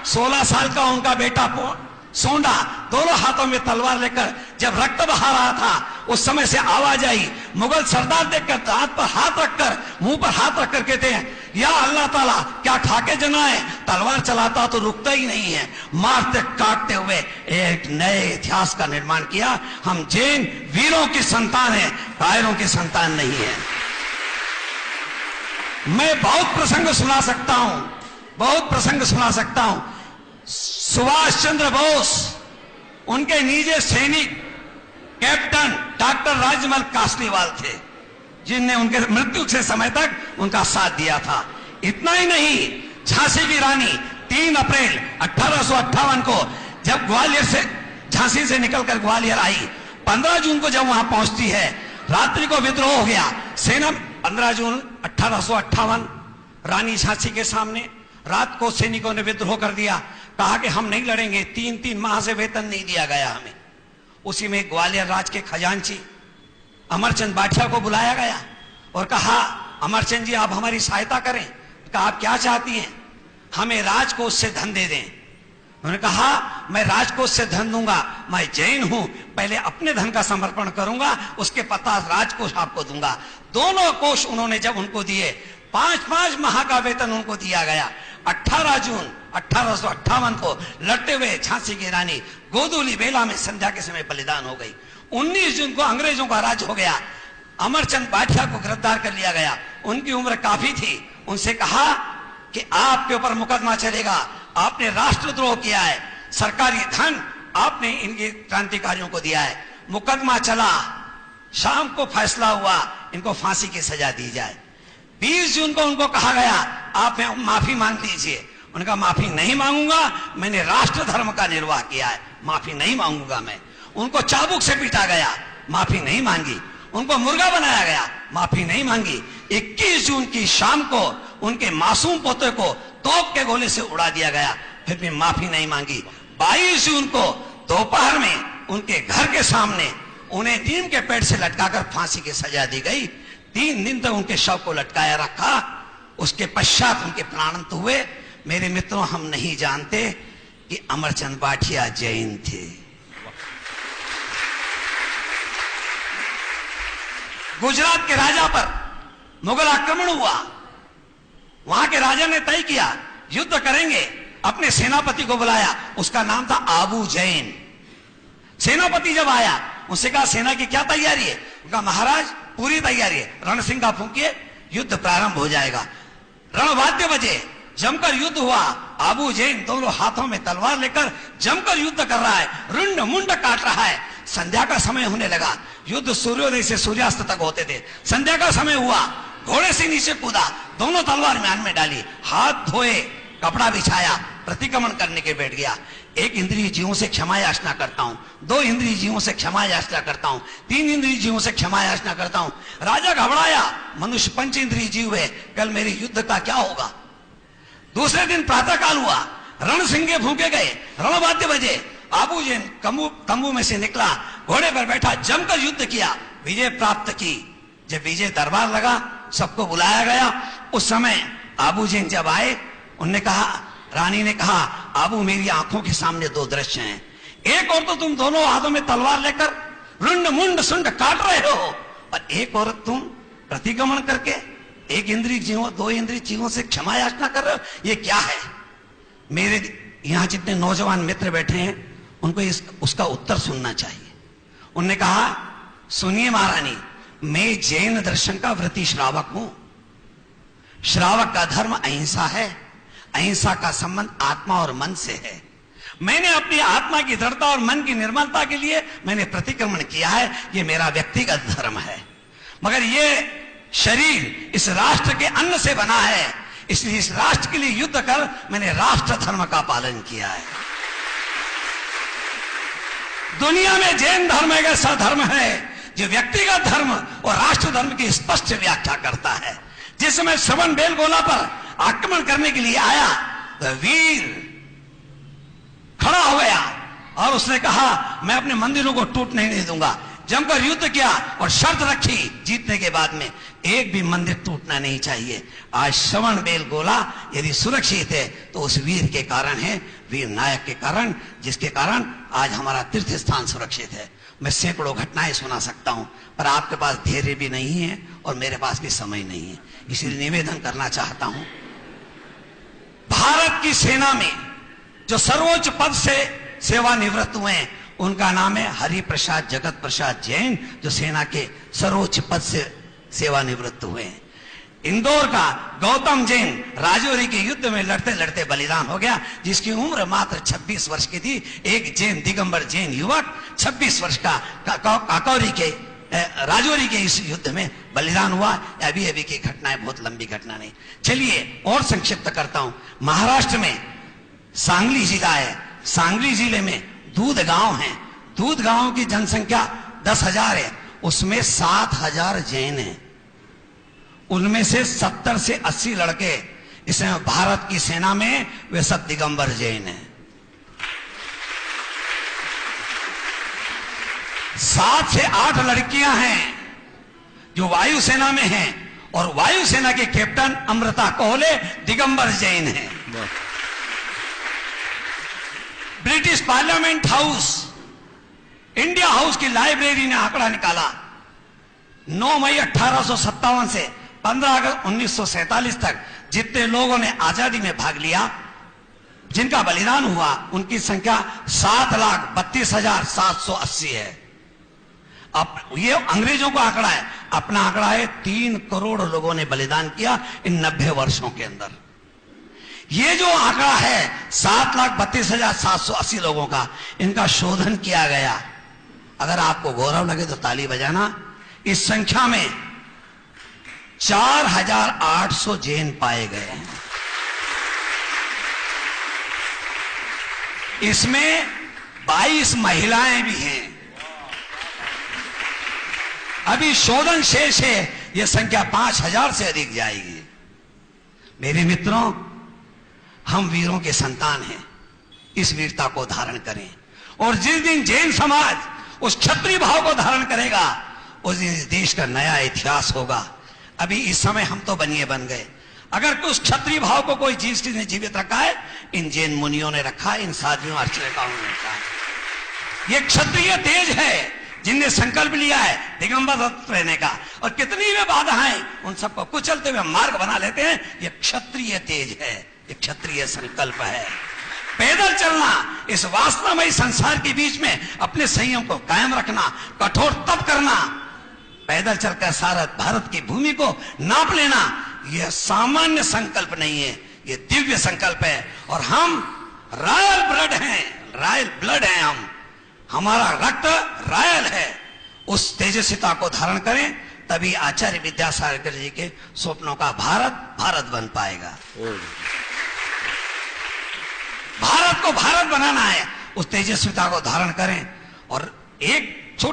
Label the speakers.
Speaker 1: 16 साल का उनका बेटा सोंडा दोनों हाथों में तलवार लेकर जब रक्त बहा रहा था, उस समय से आवाज आई। मुगल सरदार देखकर दांत पर हाथ रखकर, मुंह पर हाथ रखकर कहते हैं, या अल्लाह ताला, क्या खाके जनाए? तलवार चलाता तो रुकता ही नहीं है, मारते काटते हुए एक नए इतिहास का निर्माण किया। हम जैन वीरों की संतान हैं, कायरों की संतान नहीं है। मैं बहुत प्रसंग सुना सकता हूं, बहुत प्रसंग सुना सकता हूं। सुभाष चंद्र बोस, उनके निजी सैनिक कैप्टन डॉक्टर राजमल कासलीवाल थे, जिनने उनके मृत्यु के समय तक उनका साथ दिया था। इतना ही नहीं, झांसी की रानी 3 अप्रैल 1858 को जब ग्वालियर से, झांसी से निकलकर ग्वालियर आई, 15 जून को जब वहां पहुंचती है, रात्रि को विद्रोह हो गया। सेना 15 जून 1858 रानी झांसी के सामने, रात को सैनिकों ने विद्रोह कर दिया। कहा कि हम नहीं लड़ेंगे, 3-3 माह से वेतन नहीं दिया गया हमें। उसी में ग्वालियर राज के खजांची अमरचंद बाठिया को बुलाया गया और कहा, अमरचंद जी आप हमारी सहायता करें। कहा आप क्या चाहती हैं? हमें राजकोष से धन दे दें। उन्होंने कहा मैं राजकोष से धन दूंगा, मैं जैन हूं, पहले अपने धन का समर्पण करूंगा, उसके पचास राजकोष आपको दूंगा। दोनों कोष उन्होंने जब उनको दिए, 5-5 माह का वेतन उनको दिया गया। 18 जून 1858 को लड़ते हुए झांसी की रानी गोदूली बेला में संध्या के समय बलिदान हो गई। 19 जून को अंग्रेजों का राज हो गया। अमरचंद बाठिया को गिरफ्तार कर लिया गया। उनकी उम्र काफी थी। उनसे कहा कि आपके ऊपर मुकदमा चलेगा, आपने राष्ट्रद्रोह किया है, सरकारी धन आपने इनके क्रांतिकारियों को दिया है। मुकदमा चला, शाम को फैसला हुआ, इनको फांसी की सजा दी जाए। 20 जून को उनको कहा गया आप माफी मांग लीजिए। उनका माफी नहीं मांगूंगा, मैंने राष्ट्र धर्म का निर्वाह किया है, माफी नहीं मांगूंगा मैं। उनको चाबुक से पीटा गया, माफी नहीं मांगी। उनको मुर्गा बनाया गया, माफी नहीं मांगी। 21 जून की शाम को उनके मासूम पोते को तोप के गोले से उड़ा दिया गया, फिर भी माफी नहीं मांगी। 22 जून को दोपहर में उनके घर के सामने उन्हें नीम के पेड़ से लटकाकर फांसी की सजा दी गई। 3 दिन तक उनके शव को लटकाया रखा। उसके पश्चात उनके प्राणांत हुए। मेरे मित्रों, हम नहीं जानते कि अमरचंद बाठिया जैन थे। गुजरात के राजा पर मुगल आक्रमण हुआ। वहां के राजा ने तय किया युद्ध करेंगे। अपने सेनापति को बुलाया, उसका नाम था आबू जैन। सेनापति जब आया, उससे कहा सेना की क्या तैयारी है? उनका महाराज पूरी तैयारी है, रणसिंगा फूंकिए, युद्ध प्रारंभ हो जाएगा। रणवाद्य बजे, जमकर युद्ध हुआ। आबू जैन दोनों हाथों में तलवार लेकर जमकर युद्ध कर रहा है, रुंड मुंड काट रहा है। संध्या का समय होने लगा। युद्ध सूर्योदय से सूर्यास्त तक होते थे। संध्या का समय हुआ, घोड़े से नीचे कूदा, दोनों तलवार म्यान में डाली, हाथ धोए, कपड़ा बिछाया, प्रतिक्रमण करने के बैठ गया। 1 इंद्रिय जीवों से क्षमा याचना करता हूं, 2 इंद्रिय जीवों से क्षमा याचना करता हूं, 3 इंद्रिय जीवों से क्षमा याचना करता हूं। राजा घबराया, मनुष्य 5 इंद्रिय जीव है, कल मेरे युद्ध का क्या होगा? दूसरे दिन प्रातः काल हुआ, रणसिंगे फूंके गए, रणवाद्य बजे। आबू जैन तंबू में से निकला, घोड़े पर बैठा, जमकर युद्ध किया, विजय प्राप्त की। जब विजय दरबार लगा, सबको बुलाया गया। उस समय आबू जैन जब आए, उनने कहा, रानी ने कहा, आबू मेरी आंखों के सामने 2 दृश्य हैं। एक और तो तुम दोनों हाथों में तलवार लेकर रुंड मुंड सुंड काट रहे हो, और एक और तुम प्रतिक्रमण करके 1 इंद्रिय जीवों 2 इंद्रिय जीवों से क्षमा याचना कर रहे हो। ये क्या है? मेरे यहां जितने नौजवान मित्र बैठे हैं, उनको उसका उत्तर सुनना चाहिए। उन्होंने कहा, सुनिए महारानी, मैं जैन दर्शन का व्रती श्रावक हूं। श्रावक का धर्म अहिंसा है। अहिंसा का संबंध आत्मा और मन से है। मैंने अपनी आत्मा की दृढ़ता और मन की निर्मलता के लिए मैंने प्रतिक्रमण किया है। ये मेरा व्यक्तिगत धर्म है, मगर ये शरीर इस राष्ट्र के अन्न से बना है, इसलिए इस राष्ट्र के लिए युद्ध कर मैंने राष्ट्र धर्म का पालन किया है। दुनिया में जैन धर्म एक ऐसा धर्म है जो व्यक्तिगत धर्म और राष्ट्र धर्म की स्पष्ट व्याख्या करता है। जिस समय श्रवण बेलगोला पर आक्रमण करने के लिए आया, तो वीर खड़ा हो गया और उसने कहा, मैं अपने मंदिरों को टूटने नहीं दूंगा। जमकर युद्ध किया और शर्त रखी जीतने के बाद में एक भी मंदिर टूटना नहीं चाहिए। आज श्रवण बेलगोला यदि सुरक्षित है तो उस वीर के कारण है, वीर नायक के कारण, जिसके कारण आज हमारा तीर्थ स्थान सुरक्षित है। मैं सैकड़ों घटनाएं सुना सकता हूं, पर आपके पास धैर्य भी नहीं है और मेरे पास भी समय नहीं है, इसलिए निवेदन करना चाहता हूं। भारत की सेना में जो सर्वोच्च पद से सेवानिवृत्त हुए हैं उनका नाम है हरिप्रसाद जगत प्रसाद जैन, जो सेना के सर्वोच्च पद से सेवानिवृत्त हुए हैं। इंदौर का गौतम जैन राजौरी के युद्ध में लड़ते लड़ते बलिदान हो गया, जिसकी उम्र मात्र 26 वर्ष की थी। एक जैन दिगंबर जैन युवक 26 वर्ष का काकौरी के राजौरी के इस युद्ध में बलिदान हुआ। अभी अभी की घटनाएं, बहुत लंबी घटना नहीं। चलिए और संक्षिप्त करता हूं। महाराष्ट्र में सांगली जिला है, सांगली जिले में दूध गांव है। दूध गांव की जनसंख्या 10,000 है, उसमें 7,000 जैन हैं। उनमें से 70 से 80 लड़के इसमें भारत की सेना में वे सब दिगंबर जैन हैं। 7 से 8 लड़कियां हैं जो वायुसेना में हैं, और वायुसेना के कैप्टन अमृता कोहले दिगंबर जैन हैं। British parliament house, India house की लाइब्रेरी ने आंकड़ा निकाला, 9 मई 1857 से 15 अगस्त 1947 तक जितने लोगों ने आजादी में भाग लिया, जिनका बलिदान हुआ, उनकी संख्या 7,32,780 है। अब ये अंग्रेजों का आंकड़ा है, अपना आंकड़ा है 3 करोड़ लोगों ने बलिदान किया इन 90 वर्षों के अंदर। ये जो आंकड़ा है 7,32,780 लोगों का, इनका शोधन किया गया। अगर आपको गौरव लगे तो ताली बजाना। इस संख्या में 4,800 जैन पाए गए हैं। इसमें 22 महिलाएं भी हैं। अभी शोधन शेष है, यह संख्या 5,000 से अधिक जाएगी। मेरे मित्रों, हम वीरों के संतान हैं, इस वीरता को धारण करें। और जिस दिन जैन समाज उस क्षत्रिय भाव को धारण करेगा, उस दिन इस देश का नया इतिहास होगा। अभी इस समय हम तो बनिए बन गए, अगर उस क्षत्रिय भाव को कोई चीज ने जीवित रखा है, इन जैन मुनियों ने रखा है, इन साधुओं अर्चकों ने रखा है। ये क्षत्रिय तेज है जिनने संकल्प लिया है दिगंबर रहने का, और कितनी भी बाधाएं उन सबको कुचलते हुए मार्ग बना लेते हैं। ये क्षत्रिय तेज है, ये क्षत्रिय संकल्प है। पैदल चलना, इस वासनामयी संसार के बीच में अपने संयम को कायम रखना, कठोर तप करना, पैदल चलकर सारा भारत की भूमि को नाप लेना, यह सामान्य संकल्प नहीं है, यह दिव्य संकल्प है। और हम रॉयल ब्लड हैं, रॉयल ब्लड हैं हम, हमारा रक्त रॉयल है। उस तेजस्विता को धारण करें, तभी आचार्य विद्यासागर जी के स्वप्नों का भारत भारत बन पाएगा। भारत को भारत बनाना है, उस तेजस्विता को धारण करें और एक